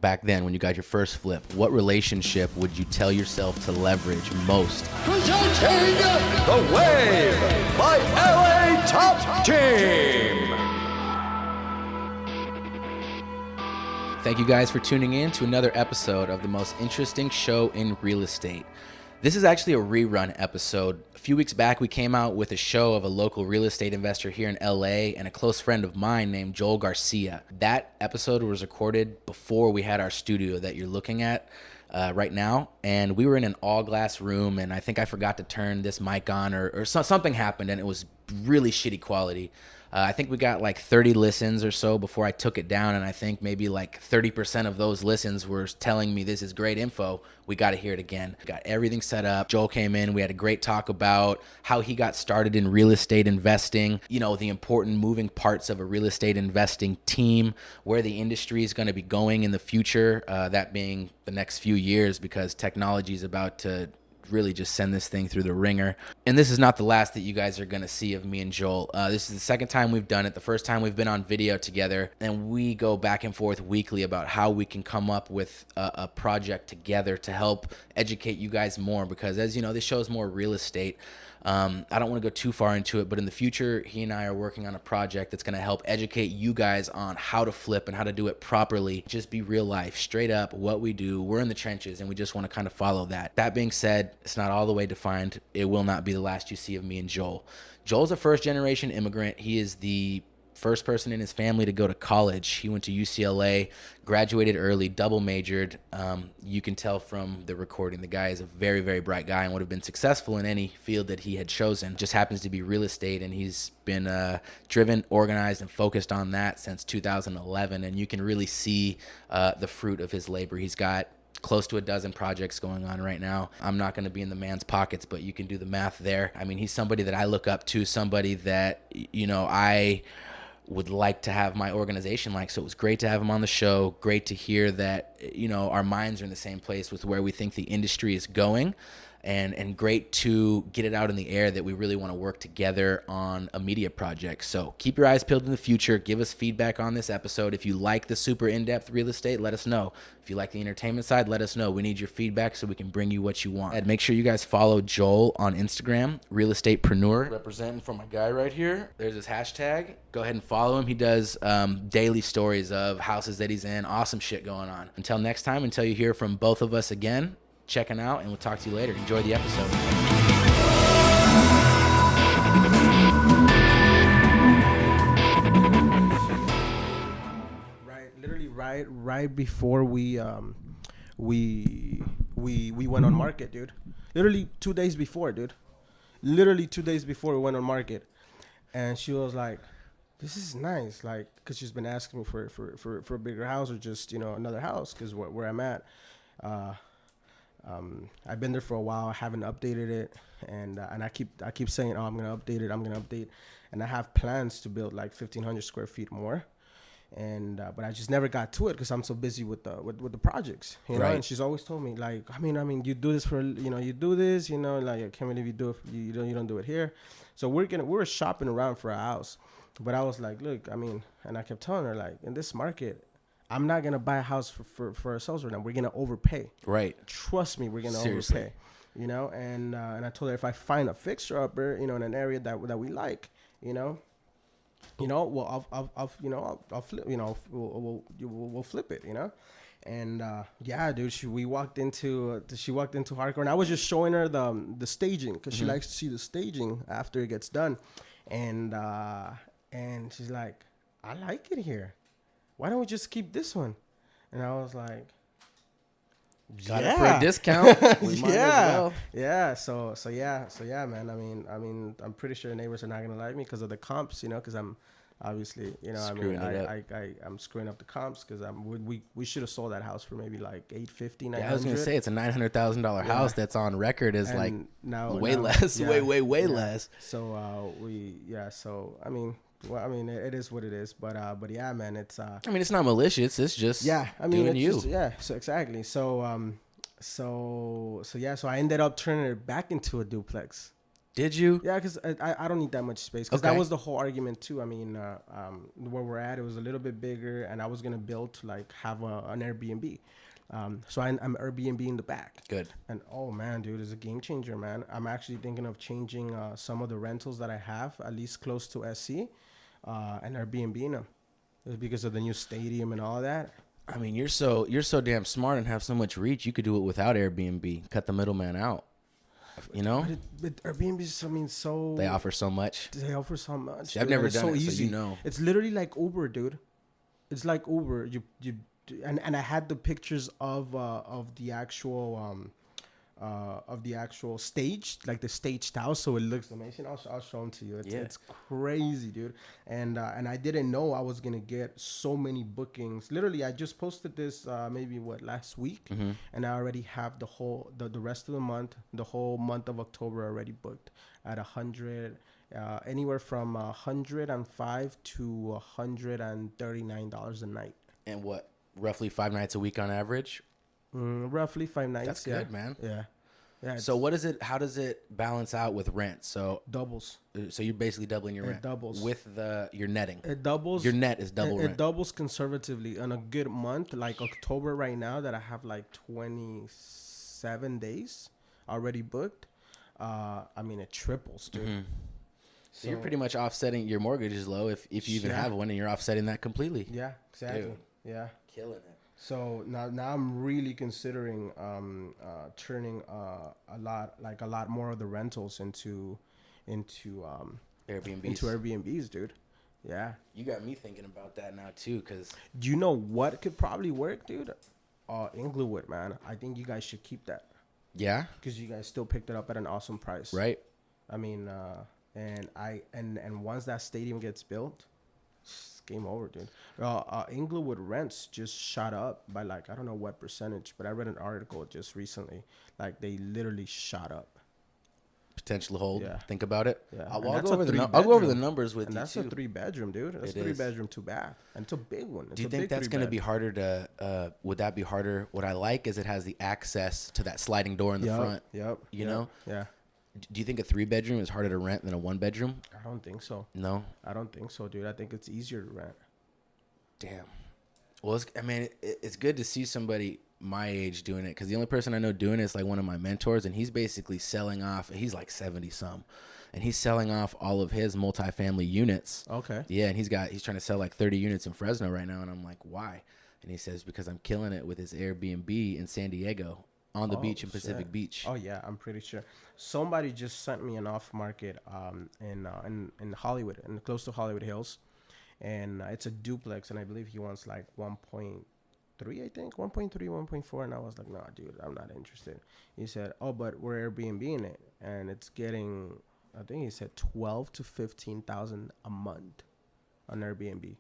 back then when you got your first flip, what relationship would you tell yourself to leverage most? Presenting The Wave by LA Top Team. Thank you guys for tuning in to another episode of the most interesting show in real estate. This is actually a rerun episode. A few weeks back, we came out with a show of a local real estate investor here in LA and a close friend of mine named Joel Garcia. That episode was recorded before we had our studio that you're looking at right now. And we were in an all glass room, and I think I forgot to turn this mic on or something happened, and it was really shitty quality. I think we got like 30 listens or so before I took it down, and I think maybe like 30% of those listens were telling me this is great info. We got to hear it again. Got everything set up. Joel came in. We had a great talk about how he got started in real estate investing, you know, the important moving parts of a real estate investing team, where the industry is going to be going in the future, that being the next few years, because technology is about to really just send this thing through the ringer. And this is not the last that you guys are going to see of me and Joel. This is the second time we've done it. The first time we've been on video together, and we go back and forth weekly about how we can come up with a project together to help educate you guys more, because as you know, this show is more real estate. I don't want to go too far into it, but in the future, he and I are working on a project that's going to help educate you guys on how to flip and how to do it properly. Just be real life, straight up what we do. We're in the trenches, and we just want to kind of follow that. That being said, it's not all the way defined. It will not be the last you see of me and Joel. Joel's a first-generation immigrant. He is the first person in his family to go to college. He went to UCLA, graduated early, double majored. You can tell from the recording, the guy is a very, very bright guy and would have been successful in any field that he had chosen. Just happens to be real estate, and he's been driven, organized, and focused on that since 2011. And you can really see the fruit of his labor. He's got close to a dozen projects going on right now. I'm not going to be in the man's pockets, but you can do the math there. I mean, he's somebody that I look up to, somebody that, you know, I would like to have my organization like. So it was great to have him on the show. Great to hear that, you know, our minds are in the same place with where we think the industry is going. And great to get it out in the air that we really want to work together on a media project. So keep your eyes peeled in the future. Give us feedback on this episode. If you like the super in-depth real estate, let us know. If you like the entertainment side, let us know. We need your feedback so we can bring you what you want. And make sure you guys follow Joel on Instagram, Real Estatepreneur. Representing for my guy right here. There's his hashtag. Go ahead and follow him. He does daily stories of houses that he's in. Awesome shit going on. Until next time, until you hear from both of us again, checking out, and we'll talk to you later. Enjoy the episode. Right before we went on market, dude. Literally 2 days before, dude. Literally 2 days before we went on market, and she was like, "This is nice," like, because she's been asking me for a bigger house or just, you know, another house, because where I'm at. I've been there for a while. I haven't updated it, and I keep saying, "Oh, I'm gonna update it," and I have plans to build like 1,500 square feet more, and but I just never got to it because I'm so busy with the projects, you know. And she's always told me, like, I mean, you do this for, you know, you do this, you know, like, I can't believe you do it. You don't do it here. So we were shopping around for a house, but I was like, look, I mean, and I kept telling her, like, in this market, I'm not going to buy a house for ourselves right now. We're going to overpay. Right. Trust me, we're going to overpay. You know, and I told her, if I find a fixer-upper, you know, in an area that we like, well, I'll flip, you know, we'll flip it, you know. And yeah, dude, she walked into hardcore, and I was just showing her the staging, because she likes to see the staging after it gets done. And she's like, I like it here. Why don't we just keep this one? And I was like, got it for a discount. We might as well. Yeah. So yeah, man. I mean, I'm pretty sure neighbors are not gonna like me because of the comps, you know, because I'm obviously, you know, I'm screwing up the comps, because we should have sold that house for maybe like $850, $900. Yeah, I was gonna say, it's a $900,000 house that's on record as, and like, way less. So So I mean. Well, I mean, it is what it is, but yeah, man, it's. I mean, it's not malicious. It's just doing you. So exactly. So I ended up turning it back into a duplex. Did you? Yeah, because I don't need that much space. Because Okay. that was the whole argument too. I mean, where we're at, it was a little bit bigger, and I was gonna build to like have an Airbnb. So I'm Airbnb in the back. Good. And oh man, dude, it's a game changer, man. I'm actually thinking of changing some of the rentals that I have, at least close to SC, and Airbnb in them, because of the new stadium and all that. I mean, you're so damn smart and have so much reach. You could do it without Airbnb. Cut the middleman out. You know, But Airbnb is, I mean, so they offer so much. They offer so much. I've dude, never and it's done so it, easy. so you know. It's literally like Uber, dude. It's like Uber. And I had the pictures of the actual stage, like the staged house, so it looks amazing. I'll show them to you. It's crazy, dude. And I didn't know I was gonna get so many bookings. Literally, I just posted this maybe last week, and I already have the rest of the month, the whole month of October already booked at 100. Anywhere from $105 to $139 a night. And what? Roughly 5 nights a week on average. Roughly 5 nights. That's good, man. Yeah. Yeah. So what is it? How does it balance out with rent? So doubles. So you're basically doubling your rent. Doubles with your netting. It doubles. Your net is double rent. It doubles conservatively on a good month, like October right now, that I have like 27 days already booked. I mean, it triples, dude. Mm-hmm. So you're pretty much offsetting your mortgage is low if you even have one, and you're offsetting that completely. Yeah, exactly. Dude. Yeah. Killing it. So now I'm really considering turning a lot more of the rentals into Airbnbs. Into Airbnbs, dude. Yeah. You got me thinking about that now too, cause do you know what could probably work, dude? Inglewood, man. I think you guys should keep that. Yeah. Because you guys still picked it up at an awesome price. Right. I mean, and once that stadium gets built, it's game over, dude. Inglewood rents just shot up by like, I don't know what percentage, but I read an article just recently. Like, they literally shot up. Potential hold. Yeah. Think about it. Yeah. I'll And go over the numbers with and you that's too. a 3-bedroom, dude. That's It a 3 is. bedroom, 2 bath, and it's a big one. Do you think that's going to be harder to? Would that be harder? What I like is it has the access to that sliding door in the front. Yep. You know. Yeah. Do you think a 3-bedroom is harder to rent than a 1-bedroom? I don't think so. No. I don't think so, dude. I think it's easier to rent. Damn. Well, it's good to see somebody my age doing it, because the only person I know doing it is like one of my mentors, and he's basically selling off. He's like 70 some, and he's selling off all of his multifamily units. Okay. Yeah, and he's trying to sell like 30 units in Fresno right now, and I'm like, why? And he says because I'm killing it with his Airbnb in San Diego on the beach in Pacific Beach. Oh yeah, I'm pretty sure. Somebody just sent me an off market in Hollywood, and close to Hollywood Hills, and it's a duplex, and I believe he wants like 1.3, I think 1.3, 1.4, and I was like, nah, dude, I'm not interested. He said, oh, but we're Airbnb in it, and it's getting, I think he said 12 to 15,000 a month on Airbnb,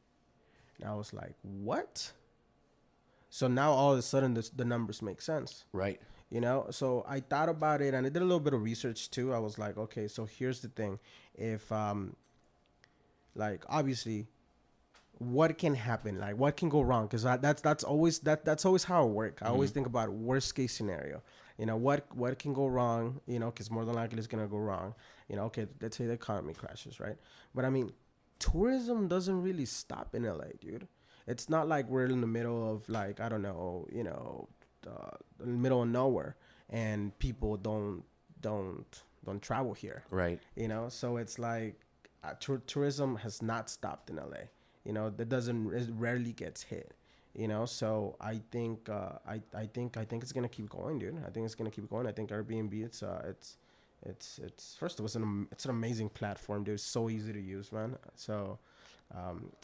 and I was like, what? So now all of a sudden the numbers make sense. Right. You know, so I thought about it, and I did a little bit of research too. I was like, okay, so here's the thing. If, like, obviously, what can happen? Like, what can go wrong? Because that's always how I work. I always think about worst case scenario. You know, what can go wrong? You know, because more than likely it's gonna go wrong. You know, okay, let's say the economy crashes, right? But I mean, tourism doesn't really stop in LA, dude. It's not like we're in the middle of, like, I don't know, you know, in the middle of nowhere, and people don't travel here. Right. You know, so it's like tourism has not stopped in LA. You know, it rarely gets hit. You know, so I think it's gonna keep going, dude. I think it's gonna keep going. I think Airbnb, it's first of all, it's an amazing platform, dude. It's so easy to use, man. So,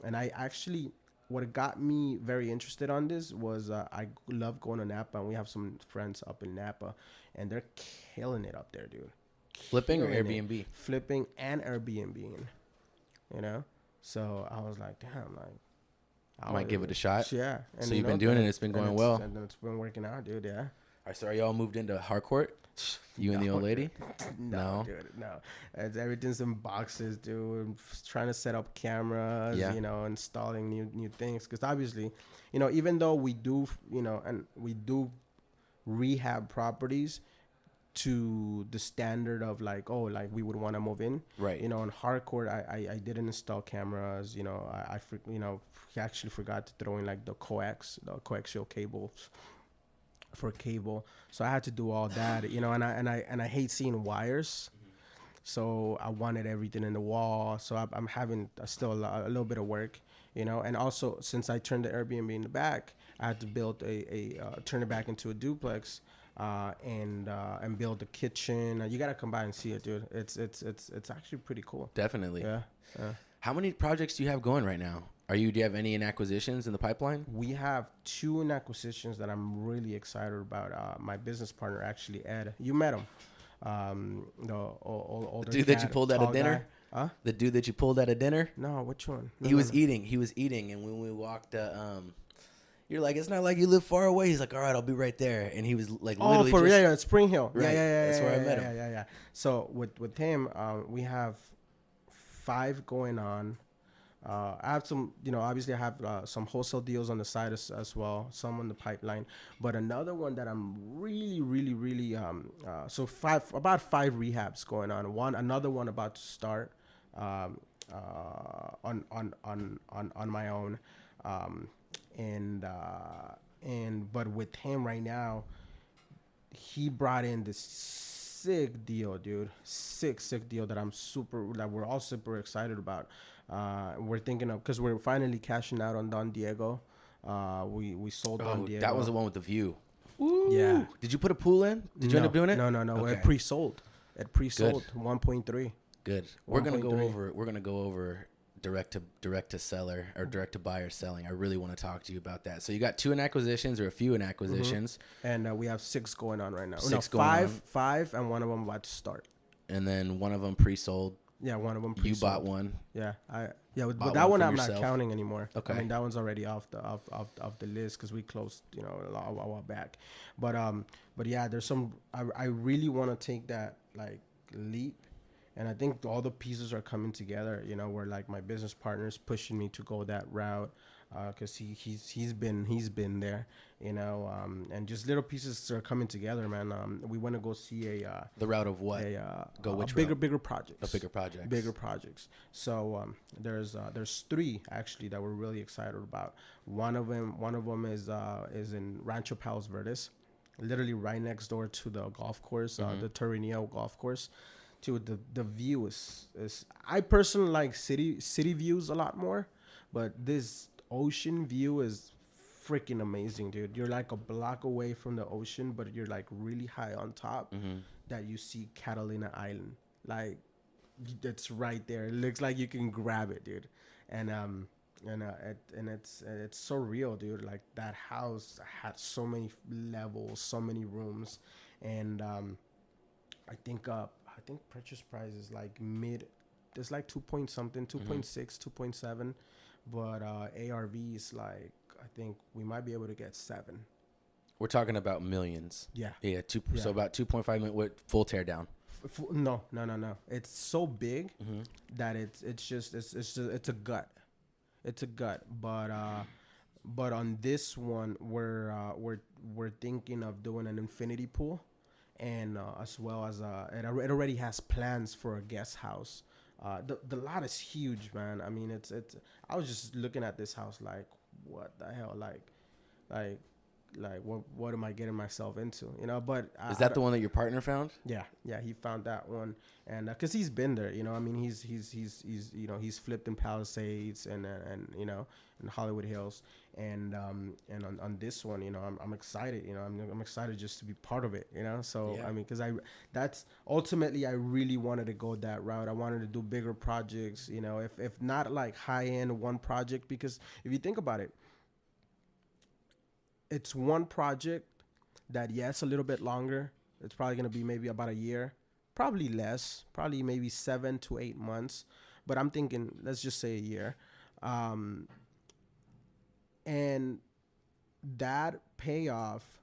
and I actually, what got me very interested on this was I love going to Napa, and we have some friends up in Napa, and they're killing it up there, dude. Flipping or Killing it. Airbnb? Flipping and Airbnb, you know. So I was like, damn, like, I might give it a shot. Yeah. So you've been doing it, it's been going well. And it's been working out, dude. Yeah. All right, so are y'all moved into Harcourt? You and the old lady? No, dude, no. Everything's in boxes, dude. Trying to set up cameras, you know, installing new things. Because obviously, you know, even though we do, you know, and we do rehab properties, to the standard of like, oh, like we would want to move in. Right. You know, on hardcore, I didn't install cameras. You know, you know, he actually forgot to throw in like the coaxial cables for cable. So I had to do all that, you know, and I hate seeing wires. So I wanted everything in the wall. So I'm having still a little bit of work, you know. And also, since I turned the Airbnb in the back, I had to build turn it back into a duplex, and build the kitchen. You gotta come by and see it, dude. It's actually pretty cool. Definitely. Yeah. How many projects do you have going right now? Do you have any in acquisitions in the pipeline? We have 2 in acquisitions that I'm really excited about. My business partner, actually, Ed. You met him. The older dude that you pulled out of dinner? Guy. Huh? The dude that you pulled out of dinner? No, which one? He was eating, and when we walked, you're like, it's not like you live far away. He's like, all right, I'll be right there. And he was like, literally Spring Hill. Right. Yeah. That's where I met him. Yeah. So with him, we have 5 going on. I have some, you know, obviously I have some wholesale deals on the side as well, some on the pipeline, but another one that I'm really so about 5 rehabs going on. Another one about to start on my own, but with him right now, he brought in this sick deal, dude. Sick deal that we're all super excited about. We're thinking of, because we're finally cashing out on Don Diego. We sold Don Diego. That was the one with the view. Ooh. Yeah. Did you put a pool in? Did you end up doing it? No. Okay. It pre-sold. 1.3. Good. We're gonna go over direct to seller or direct to buyer selling. I really want to talk to you about that. So you got 2 in acquisitions or a few in acquisitions, and we have 6 going on right now. 6 going on. 5, and one of them about to start. And then one of them pre-sold. Yeah, one of them pre-sold. You bought one. Yeah, but Bought that one one for I'm yourself? not counting anymore. Okay. I mean, that one's already off the list because we closed, you know, a while back. But yeah, there's some. I really want to take that like leap, and I think all the pieces are coming together. You know, where like my business partner's pushing me to go that route, because he's been there, you know, and just little pieces are coming together, man. We want to go see The route of what? Bigger projects. Bigger projects. So there's 3 actually that we're really excited about. One of them is in Rancho Palos Verdes, literally right next door to the golf course, the Tornillo golf course. Dude, the view is I personally like city views a lot more, but this ocean view is freaking amazing, dude. You're like a block away from the ocean, but you're like really high on top, that you see Catalina Island. Like, it's right there. It looks like you can grab it, dude. And it's so real, dude. Like, that house had so many levels, so many rooms, and I think purchase price is like it's like 2.6, 2.7, but ARV is like, I think we might be able to get 7. We're talking about millions. Yeah. So about 2.5 million with full tear down. No. It's so big that it's a gut. It's a gut. But on this one, we're thinking of doing an infinity pool, and as well as it already has plans for a guest house. The lot is huge, man. I mean, it's. I was just looking at this house like, what the hell, like what am I getting myself into, you know? But is that the one that your partner found? Yeah, he found that one, and because he's been there, you know. I mean, he's you know, he's flipped in Palisades and you know, in Hollywood Hills, and on this one, you know, I'm excited, you know. I'm excited just to be part of it, you know. So yeah. I mean, because that's ultimately I really wanted to go that route. I wanted to do bigger projects, you know, if not like high end one project, because if you think about it, it's one project that, yes, a little bit longer. It's probably going to be maybe about a year, probably less, probably maybe 7 to 8 months. But I'm thinking, let's just say a year. And that payoff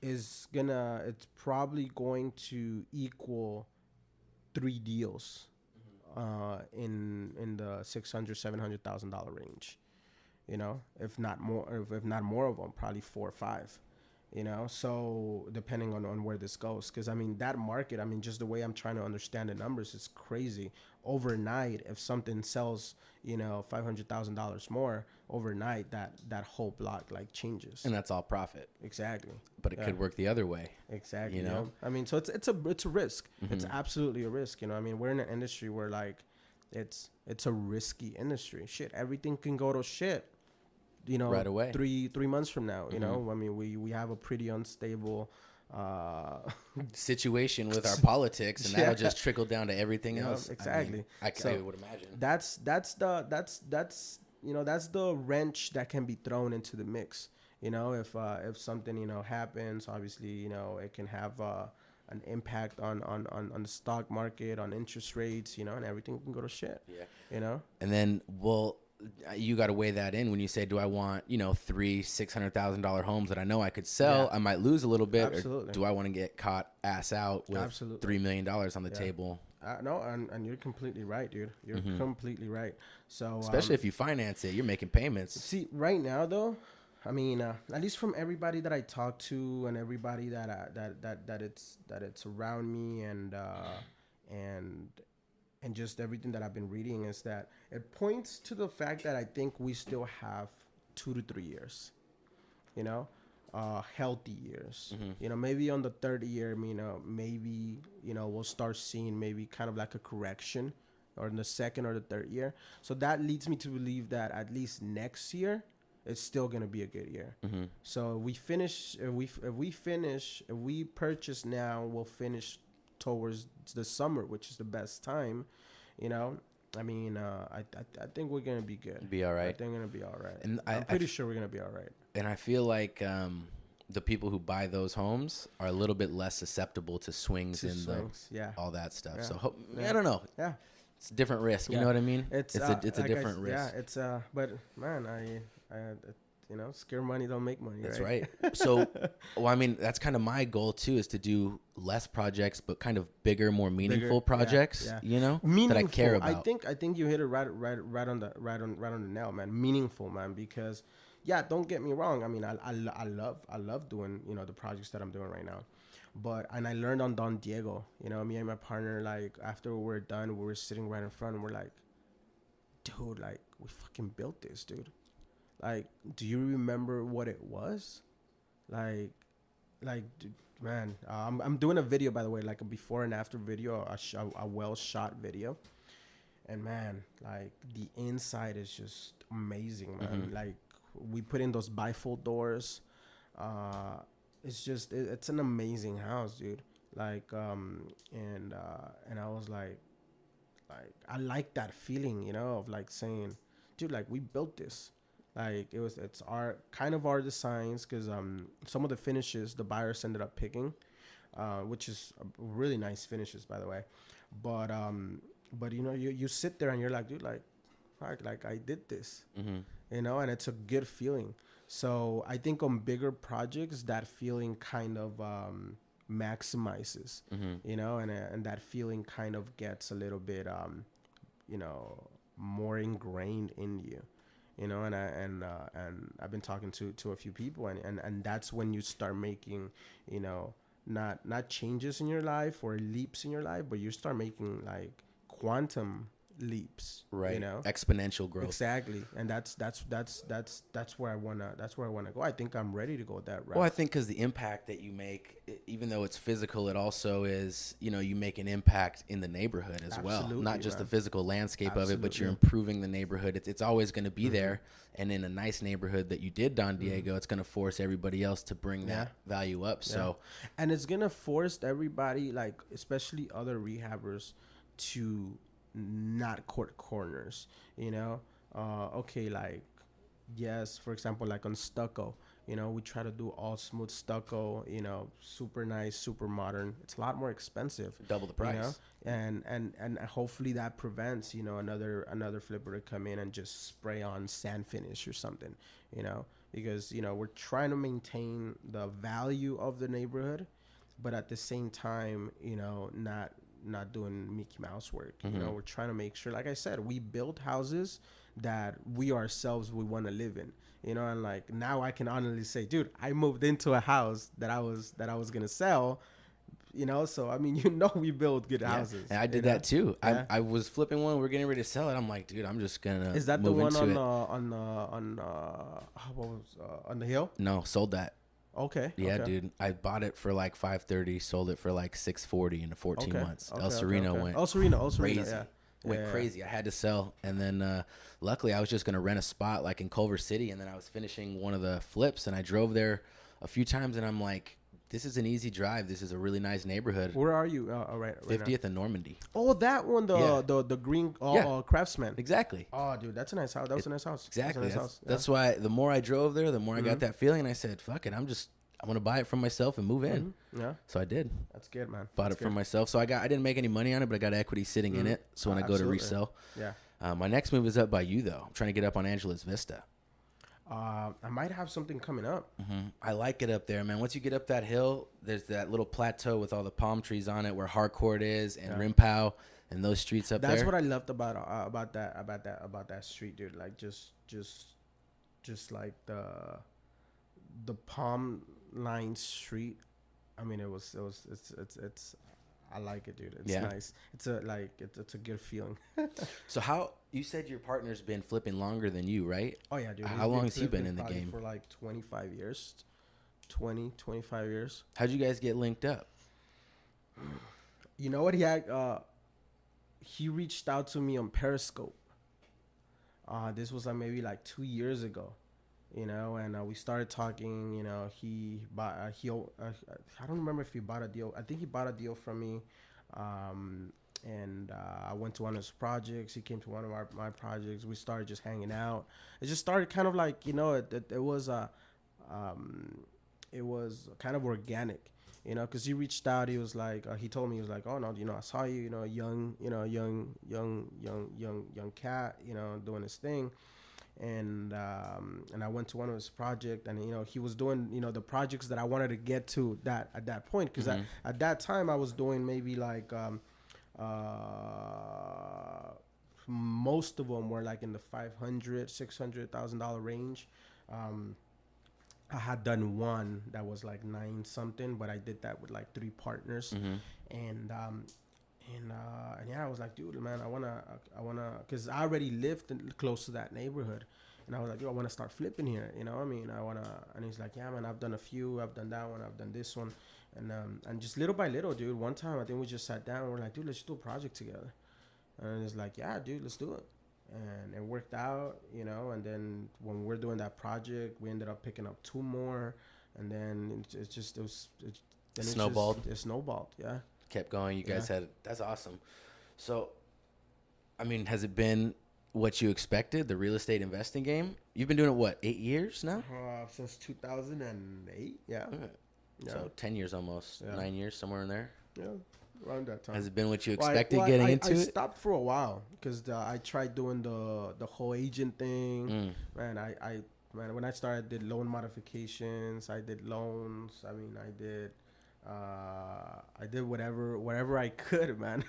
it's probably going to equal 3 deals in the $600,000-$700,000 range. You know, if not more of them, probably 4 or 5, you know. So depending on where this goes, because I mean that market, I mean just the way I'm trying to understand the numbers is crazy. Overnight, if something sells, you know, $500,000 more overnight, that whole block like changes. And that's all profit. Exactly. But it could work the other way. Exactly. You know? I mean, so it's a risk. It's absolutely a risk. You know, I mean, we're in an industry where like it's a risky industry. Shit, everything can go to shit. You know, right away. 3 months from now. You know, I mean, we have a pretty unstable situation with our politics, and that'll just trickle down to everything else. Exactly. I would imagine. That's you know, that's the wrench that can be thrown into the mix. You know, if something, you know, happens, obviously, you know, it can have an impact on the stock market, on interest rates, you know, and everything can go to shit. Yeah. You know? And then, well, you got to weigh that in when you say, do I want, you know, $600,000 homes that I know I could sell? I might lose a little bit. Absolutely. Or do I want to get caught ass out with $3 million on the table? No, and you're completely right, dude. You're completely right. So especially if you finance it, you're making payments. See, right now though, I mean, at least from everybody that I talk to and everybody that it's around me and just everything that I've been reading is that it points to the fact that I think we still have 2 to 3 years, you know, healthy years. You know, maybe on the third year, you know, maybe, you know, we'll start seeing maybe kind of like a correction, or in the second or the third year. So that leads me to believe that at least next year, it's still gonna be a good year. So if we purchase now, we'll finish towards the summer, which is the best time. You know, I mean, I think we're gonna be good. Be all right. I think we're gonna be all right. And I'm pretty sure we're gonna be all right. And I feel like the people who buy those homes are a little bit less susceptible to swings all that stuff. So I don't know. Yeah. It's a different risk. You know what I mean? It's a different risk. Yeah, it's but man, I you know, scare money don't make money. That's right. So, well, I mean, that's kind of my goal too, is to do less projects, but kind of bigger, more meaningful projects. You know, meaningful, that I care about. I think you hit it right on the nail, man. Meaningful, man. Because don't get me wrong. I mean, I love doing, you know, the projects that I'm doing right now. But I learned on Don Diego. You know, me and my partner, like after we're done, we were sitting right in front, and we're like, dude, like we fucking built this, dude. Like, do you remember what it was? Like, dude, man, I'm doing a video, by the way, like a before and after video, a well shot video. And man, like the inside is just amazing, man. Like we put in those bifold doors. It's just, it's an amazing house, dude. Like, and I was like, I like that feeling, you know, of like saying, dude, like we built this. Like it's our designs, because some of the finishes the buyers ended up picking, which is really nice finishes, by the way. But you know, you sit there and you're like, dude, like I did this, you know, and it's a good feeling. So I think on bigger projects, that feeling kind of maximizes, you know, and that feeling kind of gets a little bit you know, more ingrained in you. You know, and I've been talking to a few people, and that's when you start making, you know, not changes in your life or leaps in your life, but you start making like quantum leaps, right? You know, exponential growth. Exactly, and that's where I wanna go. I think I'm ready to go that route. Well, I think because the impact that you make, even though it's physical, it also is, you know, you make an impact in the neighborhood as well. Not just the physical landscape of it, but you're improving the neighborhood. It's always going to be there, and in a nice neighborhood that you did, Don Diego, it's going to force everybody else to bring that value up. So, and it's gonna force everybody, like especially other rehabbers, to not cut corners, you know. Okay, like yes, for example, like on stucco, you know, we try to do all smooth stucco, you know, super nice, super modern. It's a lot more expensive, double the price, you know? And hopefully that prevents, you know, another flipper to come in and just spray on sand finish or something, you know, because, you know, we're trying to maintain the value of the neighborhood, but at the same time, you know, not doing Mickey Mouse work. You know, we're trying to make sure, like I said, we build houses that we ourselves we want to live in. You know, and like now I can honestly say, dude, I moved into a house that I was gonna sell. You know, so I mean, we build good houses. And I did that too. Yeah. I was flipping one. We're getting ready to sell it. I'm like, dude, I'm just gonna. Is that the move one into on the hill? No, sold that. Okay. Yeah, okay. dude. I bought it for like 530, sold it for like 640 in 14 months. Okay, El Sereno went. El Sereno, crazy. yeah. Went crazy. I had to sell, and then luckily I was just gonna rent a spot like in Culver City, and then I was finishing one of the flips, and I drove there a few times, and I'm like, this is an easy drive. This is a really nice neighborhood. Where are you? Right 50th and Normandy. Oh, that one, the green Craftsman. Exactly. Oh, dude, that's a nice house. That was a nice house. Exactly. That's, a nice house. That's why the more I drove there, the more I got that feeling. And I said, fuck it. I'm going to buy it from myself and move in. Yeah. So I did. That's good, man. Bought it from myself. So I didn't make any money on it, but I got equity sitting in it. So when I go to resell. Yeah. My next move is up by you, though. I'm trying to get up on Angela's Vista. I might have something coming up. I like it up there, man. Once you get up that hill, there's that little plateau with all the palm trees on it where Harcourt is and Rimpau and those streets up there. That's what I loved about that street, dude. Like just like the palm line street. I mean, it's I like it, dude. It's nice. It's a good feeling. So how you said your partner's been flipping longer than you, right? Oh yeah, dude. How long has he been in the game? For like 25 years. 25 years. How'd you guys get linked up? You know what? He reached out to me on Periscope. This was maybe like 2 years ago. You know, and we started talking. You know, he bought. I don't remember if he bought a deal. I think he bought a deal from me. And I went to one of his projects. He came to one of my projects. We started just hanging out. It just started kind of like, it was kind of organic. You know, because he reached out. He was like, he told me, he was like, oh no, I saw you, young cat, doing his thing. And I went to one of his projects, and he was doing the projects that I wanted to get to at that point, because at that time I was doing maybe like most of them were like in the $500,000-$600,000 range. I had done one that was like 9 something, but I did that with like 3 partners. And yeah, I was like, dude, man, I wanna, cause I already lived close to that neighborhood, and I was like, dude, I wanna start flipping here, I mean, and he's like, yeah, man, I've done a few, I've done that one, I've done this one, and just little by little, dude. One time, I think we just sat down, and we're like, dude, let's do a project together, and it's like, yeah, dude, let's do it, and it worked out, and then when we're doing that project, we ended up picking up 2 more, and then it snowballed. It snowballed, yeah. Kept going. You guys had, that's awesome. So, I mean, has it been what you expected, the real estate investing game? You've been doing it, what, 8 years now? Since 2008, yeah. So 10 years almost, 9 years, somewhere in there. Yeah, around that time. Has it been what you expected getting into it? I stopped for a while because I tried doing the whole agent thing. Man, when I started, I did loan modifications. I did loans. I mean, I did whatever I could, man.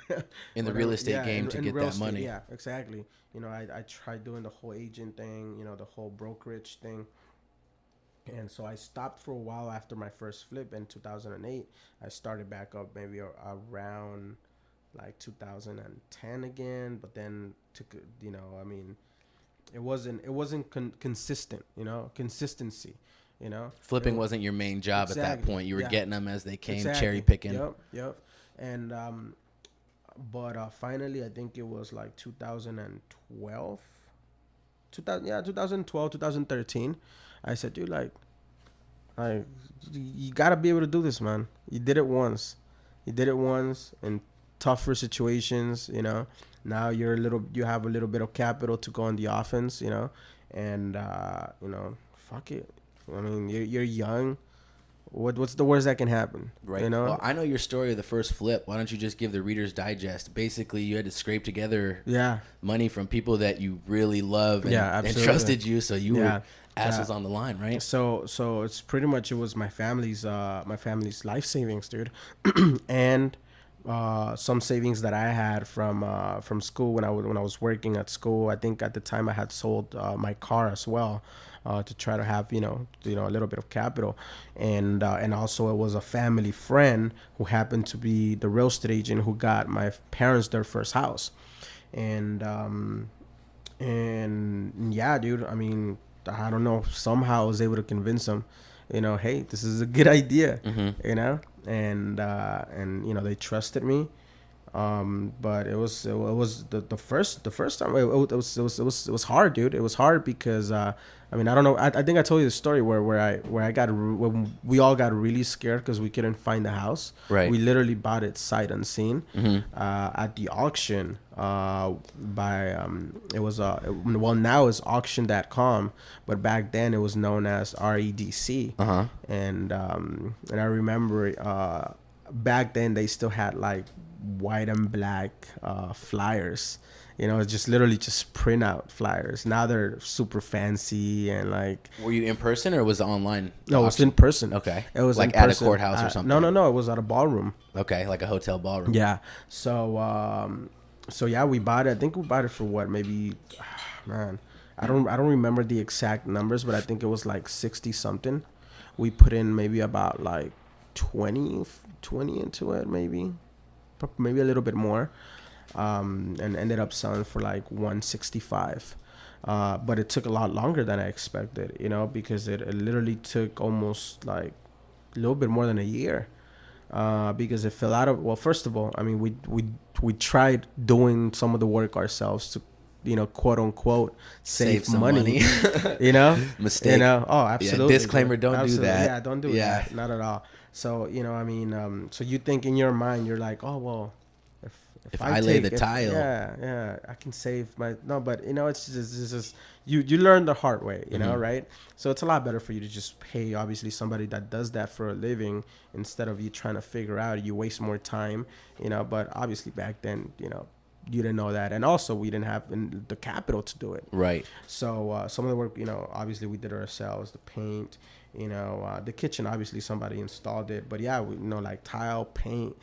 In the real estate game to get that money. Yeah, exactly. I tried doing the whole agent thing, the whole brokerage thing. And so I stopped for a while after my first flip in 2008. I started back up maybe around like 2010 again, but then I mean, it wasn't consistent, consistency. Flipping wasn't your main job at that point. You were getting them as they came, cherry picking. Yep. And but finally, I think it was like 2012, 2013. I said, dude, you gotta be able to do this, man. You did it once in tougher situations. Now you have a little bit of capital to go on the offense. And fuck it. I mean, you're young. What's the worst that can happen? Right. Well, I know your story of the first flip. Why don't you just give the Reader's Digest? Basically, you had to scrape together money from people that you really love and trusted you, so you were asses on the line, right? So it's pretty much, it was my family's life savings, dude. And some savings that I had from school when I was working at school. I think at the time I had sold my car as well, to try to have a little bit of capital, and also it was a family friend who happened to be the real estate agent who got my parents their first house, and yeah, dude. I mean, I don't know. Somehow I was able to convince them, hey, this is a good idea, and they trusted me. But it was the first time it was hard, dude. It was hard because I mean, I don't know. I think I told you the story when we all got really scared because we couldn't find the house. Right. We literally bought it sight unseen at the auction by it was well, now it's auction.com, but back then it was known as REDC. And I remember back then they still had like white and black flyers. It's just literally just print out flyers. Now they're super fancy and like. Were you in person or was it online? No, it was in person. Okay. It was like in at person. a courthouse or something. No. It was at a ballroom. Okay, like a hotel ballroom. Yeah. So yeah, we bought it. I think we bought it for what? Maybe, man, I don't remember the exact numbers, but I think it was like 60 something. We put in maybe about like 20 into it, maybe a little bit more. And ended up selling for like 165. But it took a lot longer than I expected, because it literally took almost like a little bit more than a year. Because it fell out of, well, first of all, I mean, we tried doing some of the work ourselves to, quote unquote, save some money. Mistake. Oh, absolutely. Yeah, disclaimer, don't do that. Yeah, don't do that. Not at all. So, I mean, so you think in your mind, you're like, oh, well, if I lay the tile, I can save but it's just you learn the hard way, right? So it's a lot better for you to just pay obviously somebody that does that for a living instead of you trying to figure out. You waste more time, but obviously back then, you didn't know that, and also we didn't have the capital to do it, right? So some of the work, obviously we did it ourselves. The paint, the kitchen, obviously somebody installed it, but yeah, we like tile, paint,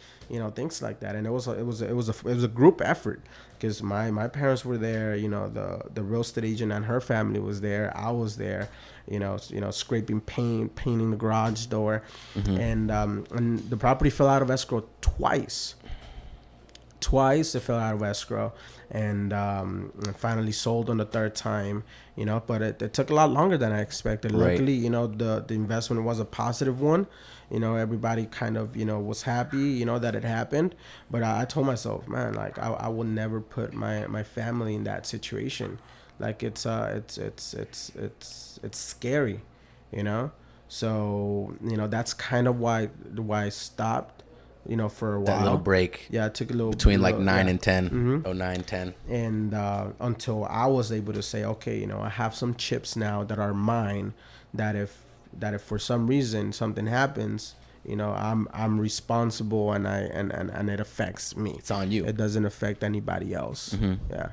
things like that. And it was a group effort because my parents were there, the real estate agent and her family was there. I was there, scraping paint, painting the garage door, and the property fell out of escrow twice. It fell out of escrow, and finally sold on the third time, but it took a lot longer than I expected. Right. Luckily, the investment was a positive one. Everybody kind of, was happy, that it happened. But I told myself, man, like I will never put my family in that situation. Like it's scary, So, that's kind of why I stopped. For a while. That little break. Yeah, it took a little between like 9 and 10. Mm-hmm. 9, 10. And until I was able to say, okay, I have some chips now that are mine. That if for some reason something happens, I'm responsible, and it affects me. It's on you. It doesn't affect anybody else. Yeah.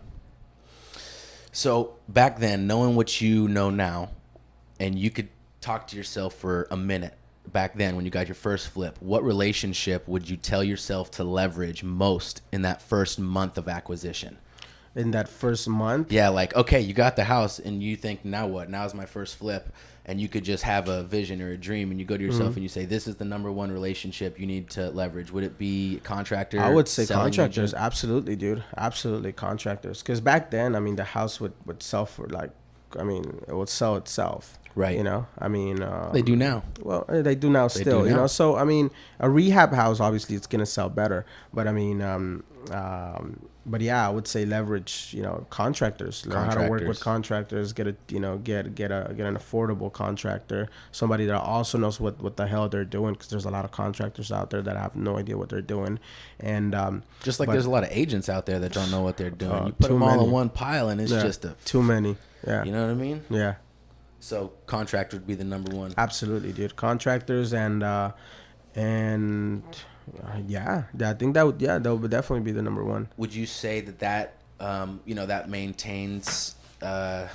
So back then, knowing what you know now, and you could talk to yourself for a minute. Back then when you got your first flip, what relationship would you tell yourself to leverage most in that first month of acquisition? In that first month? Yeah, like, okay, you got the house and you think, now what? Now is my first flip. And you could just have a vision or a dream, and you go to yourself and you say, this is the number one relationship you need to leverage. Would it be contractor? I would say contractors. Agent? Absolutely, dude. Absolutely contractors. Because back then, I mean, the house would sell for like, it would sell itself. Right. I mean, they do now. Well, they do now still, do now. So, I mean, a rehab house, obviously it's going to sell better, but I mean, but yeah, I would say leverage, contractors, learn how to work with contractors, get an affordable contractor, somebody that also knows what the hell they're doing. Cause there's a lot of contractors out there that have no idea what they're doing. And, just like there's a lot of agents out there that don't know what they're doing. You put them all in one pile and it's just too many. Yeah. You know what I mean? Yeah. So contractor would be the number one. Absolutely, dude. Contractors and yeah, I think that would definitely be the number one. Would you say that that maintains that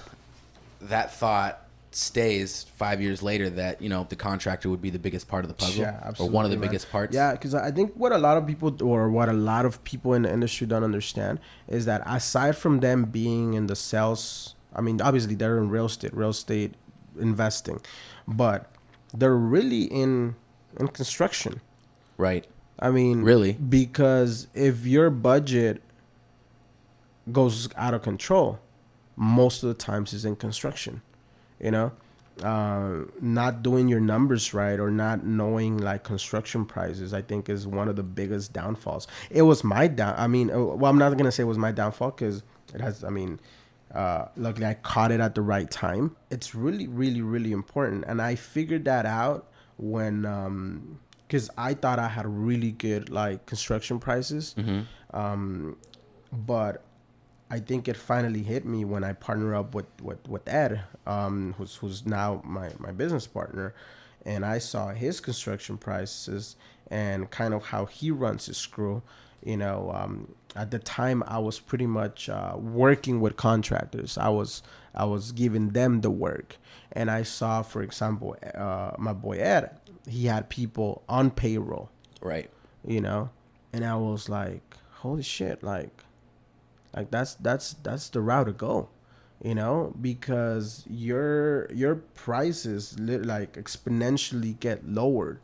thought stays 5 years later that, you know, the contractor would be the biggest part of the puzzle, Yeah, or absolutely, one of the man. biggest parts. Yeah, because I think what a lot of people in the industry don't understand is that aside from them being in the sales, I mean, obviously they're in real estate investing, but they're really in construction. Right. I mean, Really? because if your budget goes out of control, most of the times is in construction, you know, not doing your numbers right or not knowing like construction prices, I think is one of the biggest downfalls. It was my well, I'm not going to say it was my downfall because it has, luckily I caught it at the right time. It's really, really, really important. And I figured that out when, because I thought I had really good like construction prices. But I think it finally hit me when I partner up with Ed, who's now my business partner, and I saw his construction prices and kind of how he runs his crew. You know, at the time I was pretty much working with contractors. I was giving them the work, and I saw, for example, my boy Ed, he had people on payroll. Right. You know, and I was like, holy shit, like that's the route to go, you know, because your prices like exponentially get lowered,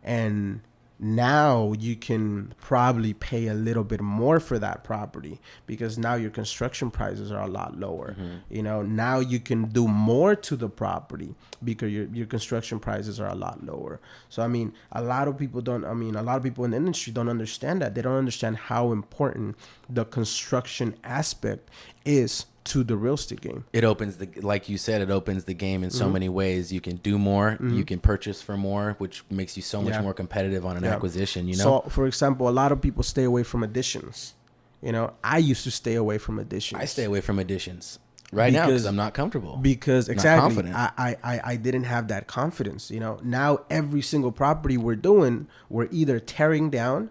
and now you can probably pay a little bit more for that property because now your construction prices are a lot lower. You know, now you can do more to the property because your construction prices are a lot lower. So I mean, a lot of people in the industry don't understand that. They don't understand how important the construction aspect is to the real estate game. It opens like you said, it opens the game in so many ways. You can do more, you can purchase for more, which makes you so much more competitive on an acquisition, you know? So, for example, a lot of people stay away from additions. You know, I used to stay away from additions. I stay away from additions now because I'm not comfortable. Because exactly, I didn't have that confidence. You know, now every single property we're either tearing down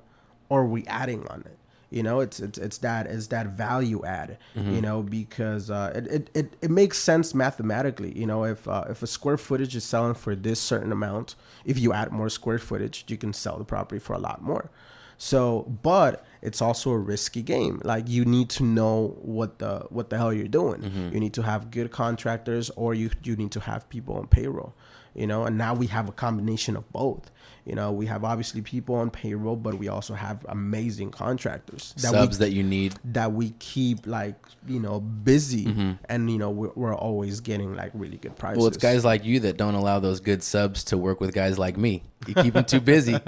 or we adding on it. You know, it's that value add. You know, because it makes sense mathematically. You know, if a square footage is selling for this certain amount, if you add more square footage, you can sell the property for a lot more. So, but it's also a risky game. Like, you need to know what the hell you're doing. You need to have good contractors, or you need to have people on payroll. You know, and now we have a combination of both. You know, we have obviously people on payroll, but we also have amazing contractors that you need, that we keep, like, you know, busy. And, you know, we're always getting like really good prices. Well, it's guys like you that don't allow those good subs to work with guys like me. You keep them too busy.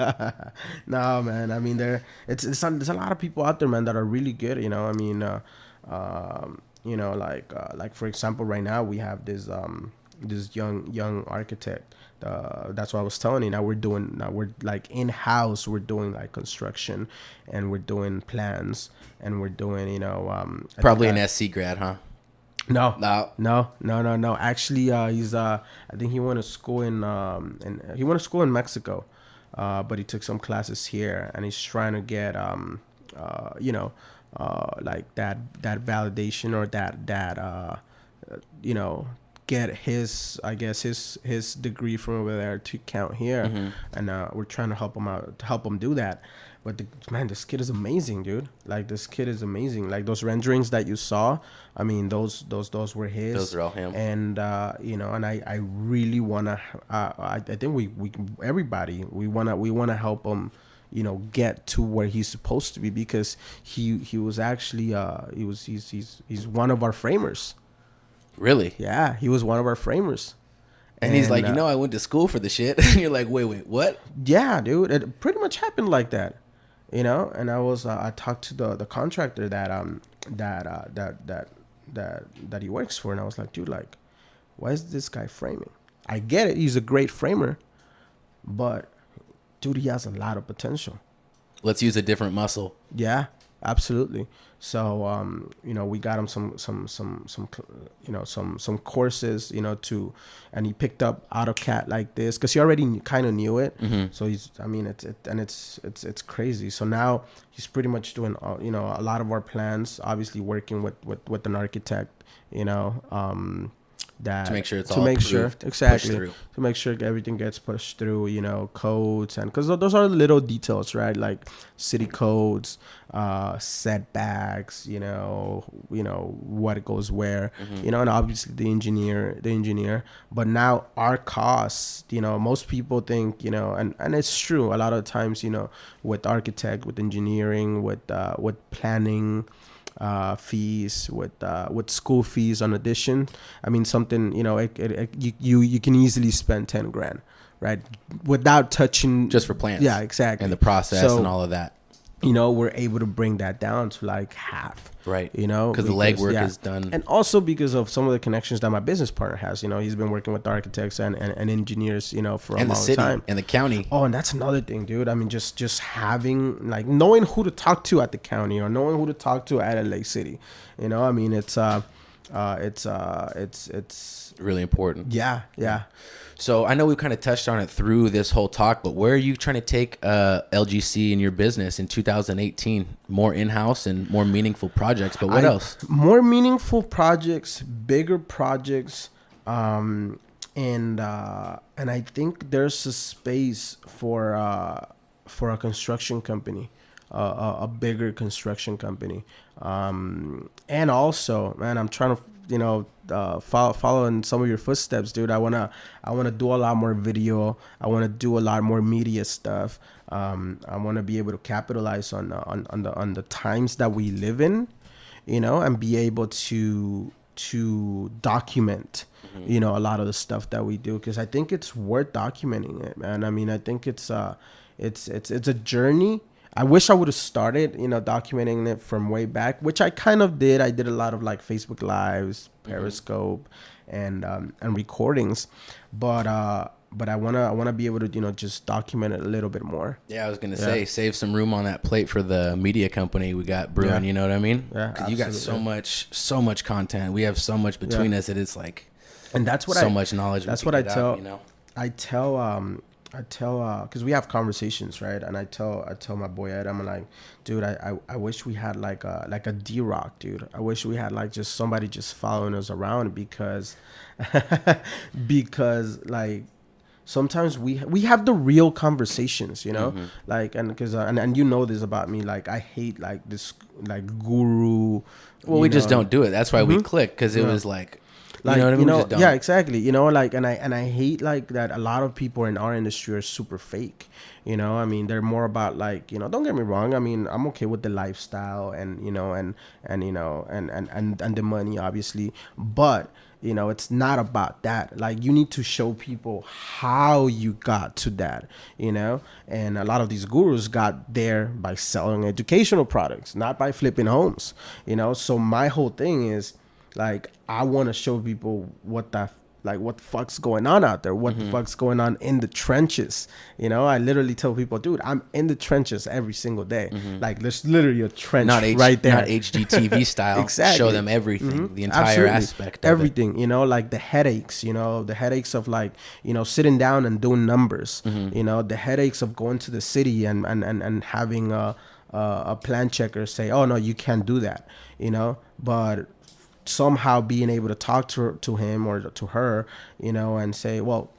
No, man. I mean, there's a lot of people out there, man, that are really good. You know, I mean, you know, like for example, right now we have this young architect. That's what I was telling you. Now we're like in-house. We're doing like construction, and we're doing plans, and we're doing, you know, probably an SC grad, huh? No. Actually, he's I think he went to school in Mexico, but he took some classes here, and he's trying to get you know, like that validation, or that you know, get his, I guess, his degree from over there to count here. And we're trying to help him out, to help him do that. But man, this kid is amazing, dude. Like, this kid is amazing. Like, those renderings that you saw, I mean, those were his. Those are all him. And you know, and I really wanna I think we everybody, we wanna help him, you know, get to where he's supposed to be, because he was actually he's one of our framers. Really? Yeah, he was one of our framers. And he's like, you know, I went to school for the shit. And you're like, wait, what? Yeah, dude, it pretty much happened like that, you know. And I talked to the contractor that he works for, and I was like, dude, like, why is this guy framing? I get it, he's a great framer, but dude, he has a lot of potential. Let's use a different muscle. Yeah, absolutely. So you know, we got him some you know, some courses, you know, and he picked up AutoCAD like this because he already kind of knew it. So it's crazy. So now he's pretty much doing you know, a lot of our plans, obviously working with an architect, you know, that To make sure it's to all make sure approved, exactly pushed through. to make sure everything gets pushed through, you know, codes, and because those are little details, right? Like city codes, setbacks, you know what goes where, you know, and obviously the engineer. But now our costs, you know, most people think, you know, and it's true a lot of times, you know, with architect, with engineering, with planning, fees, with school fees on addition. I mean, something, you know, you can easily spend 10 grand, right, without touching Just for plans. Yeah, exactly. And the process and all of that. You know, we're able to bring that down to like half. Right. You know, because the legwork is done. And also because of some of the connections that my business partner has. You know, he's been working with architects and engineers, you know, for a long time. And the county. Oh, and that's another thing, dude. I mean, just having, like, knowing who to talk to at the county or knowing who to talk to at LA City. You know, I mean, it's Really important. yeah. So I know we kind of touched on it through this whole talk, but where are you trying to take LGC in your business in 2018? More in-house and more meaningful projects, but what else? More meaningful projects, bigger projects, and I think there's a space for a construction company, a bigger construction company, and also, man, I'm trying to, you know, follow in some of your footsteps, dude. I wanna do a lot more video. I wanna do a lot more media stuff. I wanna be able to capitalize on the times that we live in, you know, and be able to document, you know, a lot of the stuff that we do, because I think it's worth documenting it, man. I mean, I think it's a journey. I wish I would have started, you know, documenting it from way back, which I kind of did. I did a lot of like Facebook Lives, Periscope, and recordings, but I wanna be able to, you know, just document it a little bit more. Yeah, I was gonna say, save some room on that plate for the media company we got brewing. Yeah. You know what I mean? Yeah, 'cause you got so much content. We have so much between us that it's like, and that's what much knowledge. That's what I tell. Out, you know? I tell because we have conversations, right? And I tell my boy Ed, I'm like, dude, I wish we had like a D-Rock, dude. I wish we had like just somebody just following us around, because like sometimes we have the real conversations, you know, like, and because and you know this about me, like I hate like this like guru. Well, we just don't do it. That's why we click, because it was like. Like, you know what I mean? You know, yeah, exactly. You know, like, and I hate like that a lot of people in our industry are super fake. You know, I mean, they're more about like, you know, don't get me wrong. I mean, I'm okay with the lifestyle and, you know, and you know, and the money, obviously. But, you know, it's not about that. Like, you need to show people how you got to that, you know? And a lot of these gurus got there by selling educational products, not by flipping homes, you know? So my whole thing is, like, I want to show people what the fuck's going on out there, what the fuck's going on in the trenches. You know, I literally tell people, dude, I'm in the trenches every single day. Like, there's literally a trench right there. Not HGTV style. Exactly. Show them everything, the entire aspect of everything, you know, like the headaches, you know, the headaches of like, you know, sitting down and doing numbers, you know, the headaches of going to the city and having a plan checker say, oh, no, you can't do that, you know, but somehow being able to talk to him or to her, you know, and say, well,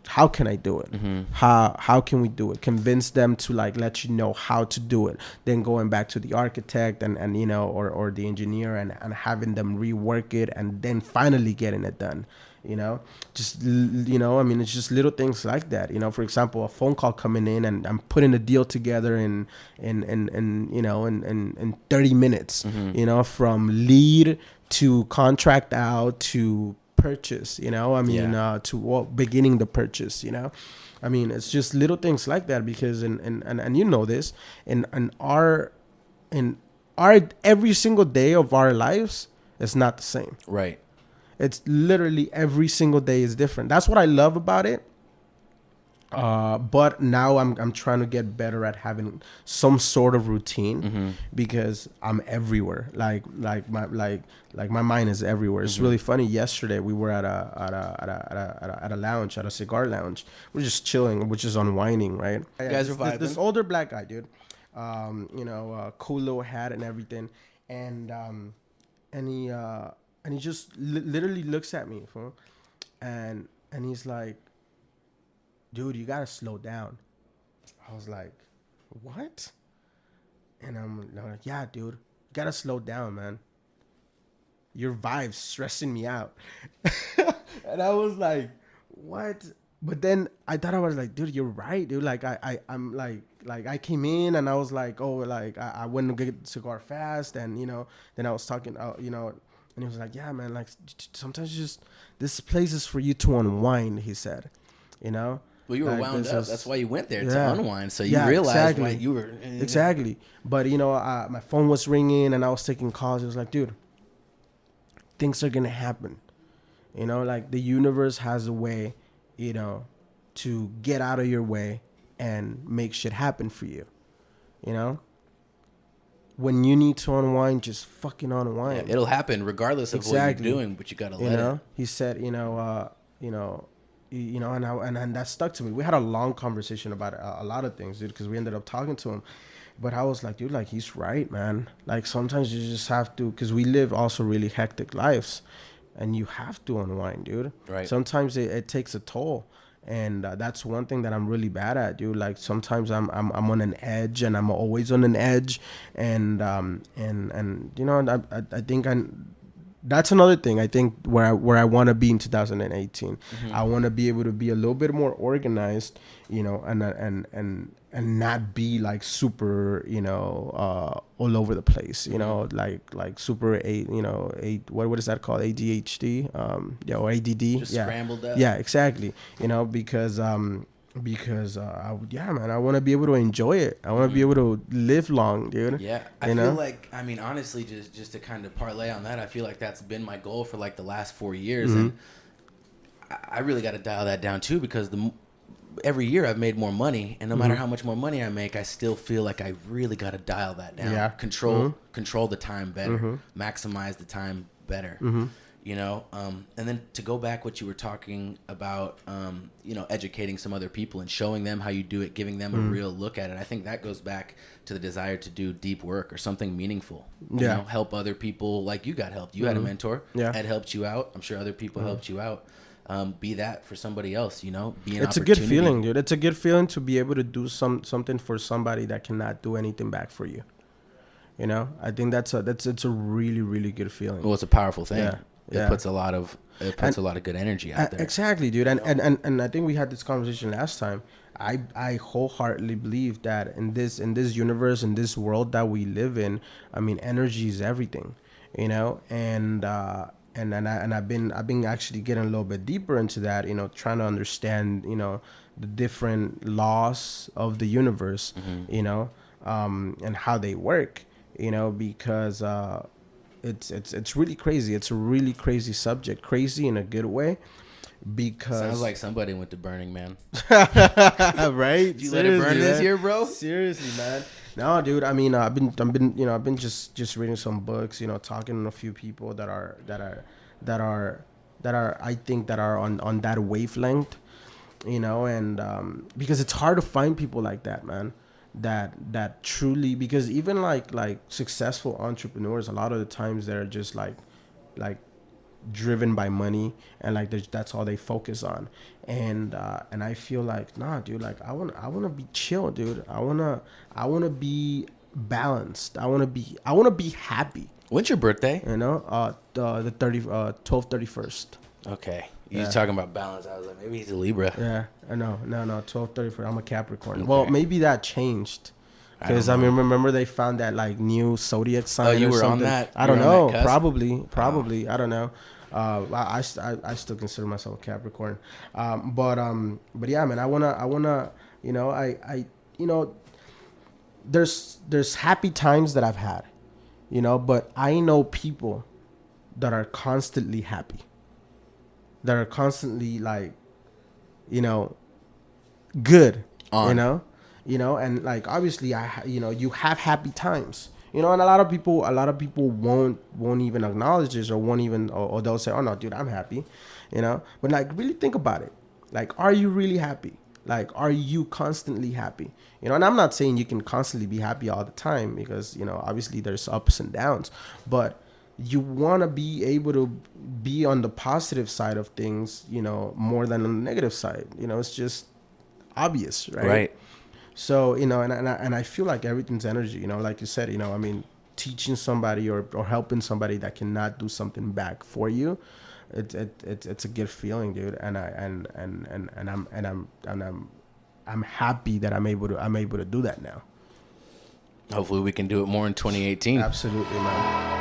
how can I do it? How can we do it? Convince them to like let you know how to do it. Then going back to the architect and you know, or the engineer and having them rework it and then finally getting it done. You know, just, you know, I mean, it's just little things like that. You know, for example, a phone call coming in and I'm putting a deal together in you know, in 30 minutes, you know, from lead to contract out to purchase, you know, I mean, to beginning the purchase, you know, I mean, it's just little things like that, because and you know this, in our every single day of our lives is not the same. Right. It's literally every single day is different. That's what I love about it. But now I'm trying to get better at having some sort of routine, because I'm everywhere. Like my mind is everywhere. It's really funny. Yesterday we were at a lounge, at a cigar lounge. We're just chilling, we're just unwinding, right? You guys are vibing. This older black guy, dude. You know, cool little hat and everything, and and he just literally looks at me, fool, and he's like, dude, you gotta slow down. I was like, what? And I'm like, yeah, dude, you gotta slow down, man. Your vibe's stressing me out. And I was like, what? But then I thought, I was like, dude, you're right, dude. Like I'm like I came in and I was like, oh, like I went to get a cigar fast, and then I was talking, and he was like, yeah, man, like sometimes you just, this place is for you to unwind, he said, Well, you were like, wound up. That's why you went there to unwind. So you realized exactly. why you were exactly. But my phone was ringing and I was taking calls. It was like, dude, things are gonna happen. Like the universe has a way, to get out of your way and make shit happen for you. When you need to unwind, just fucking unwind. Yeah, it'll happen regardless of what you're doing, but you gotta let it. He said, and that stuck to me. We had a long conversation about a lot of things, dude, because we ended up talking to him. But I was like, dude, like, he's right, man. Like, sometimes you just have to, because we live also really hectic lives, and you have to unwind, dude. Right. Sometimes it takes a toll. And that's one thing that I'm really bad at, dude. Like, sometimes I'm on an edge, and I'm always on an edge. And I think that's another thing, I think, where I want to be in 2018. I want to be able to be a little bit more organized, and not be like super, all over the place, like super what is that called? ADHD, or ADD. Just scrambled up. Yeah, exactly. Because man, I want to be able to enjoy it. I want to be able to live long, dude. Yeah, I feel like, honestly, just to kind of parlay on that, I feel like that's been my goal for like the last 4 years, and I really got to dial that down too, because every year I've made more money, and no matter how much more money I make, I still feel like I really got to dial that down. Yeah. Control the time better, maximize the time better. And then to go back what you were talking about, educating some other people and showing them how you do it, giving them a real look at it. I think that goes back to the desire to do deep work or something meaningful. Help other people, like you got helped. You had a mentor. Ed helped you out. I'm sure other people helped you out. Be that for somebody else, be an It's a good feeling, dude. It's a good feeling to be able to do something for somebody that cannot do anything back for you. I think it's a really, really good feeling. Well, it's a powerful thing. It puts a lot of good energy out there. Exactly, dude. And I think we had this conversation last time. I wholeheartedly believe that in this universe, in this world that we live in, energy is everything, and I've been actually getting a little bit deeper into that, trying to understand, the different laws of the universe, and how they work, because it's really crazy. It's a really crazy subject, crazy in a good way, because sounds like somebody went to Burning Man. Right? Did you let it burn this year, bro? Seriously, man. No, dude. I've been just reading some books, talking to a few people that are I think that are on that wavelength, and because it's hard to find people like that, man. That truly, because even like successful entrepreneurs, a lot of the times they're just like driven by money, and like that's all they focus on, and I feel like, nah, dude, like I want to be chill, dude. I want to be balanced. I want to be happy. When's your birthday? The 12/31. Okay. You're talking about balance. I was like, maybe he's a Libra. Yeah. No, 12/31. I'm a Capricorn. Okay. Well, maybe that changed. Because I mean, remember they found that like new zodiac sign. Oh, you were something. on that? I don't know. Probably. Oh. I don't know. I still consider myself a Capricorn. But yeah, man, I wanna, there's happy times that I've had, but I know people that are constantly happy, that are constantly like, good, on. And like, obviously you have happy times, and a lot of people won't even acknowledge this, or won't even, or they'll say, oh no, dude, I'm happy, but like, really think about it. Like, are you really happy? Like, are you constantly happy? And I'm not saying you can constantly be happy all the time, because, obviously there's ups and downs, but you want to be able to be on the positive side of things, you know, more than on the negative side. You know, it's just obvious, right? Right. So, you know, and I feel like everything's energy, you know, like you said, you know, I mean, teaching somebody or helping somebody that cannot do something back for you, it's a good feeling, dude. And I'm happy that I'm able to do that now. Hopefully we can do it more in 2018. Absolutely, man.